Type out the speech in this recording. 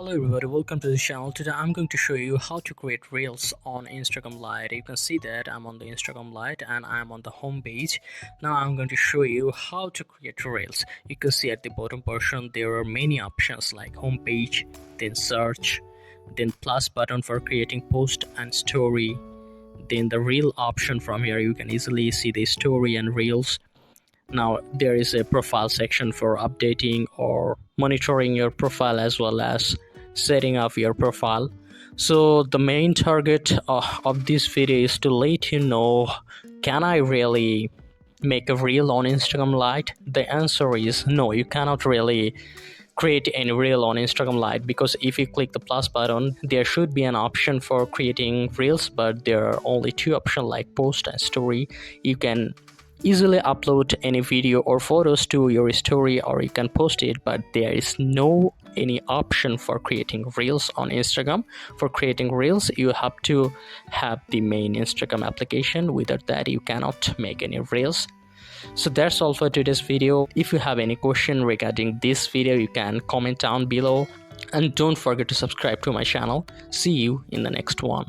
Hello everybody, welcome to the channel. Today I'm going to show you how to create reels on Instagram Lite. You can see that I'm on the Instagram Lite and I'm on the home page. Now I'm going to show you how to create reels. You can see at the bottom portion there are many options like home page, then search, then plus button for creating post and story, then the reel option. From here you can easily see the story and reels. Now there is a profile section for updating or monitoring your profile as well as setting up your profile. So the main target of this video is to let you know, can I really make a reel on Instagram Lite? The answer is no, you cannot really create any reel on Instagram Lite, because if you click the plus button there should be an option for creating reels, but there are only two options like post and story. You can easily upload any video or photos to your story or you can post it, but there is no any option for creating reels on Instagram. For creating reels you have to have the main Instagram application. Without that you cannot make any reels. So that's all for today's video. If you have any question regarding this video you can comment down below, and don't forget to subscribe to my channel. See you in the next one.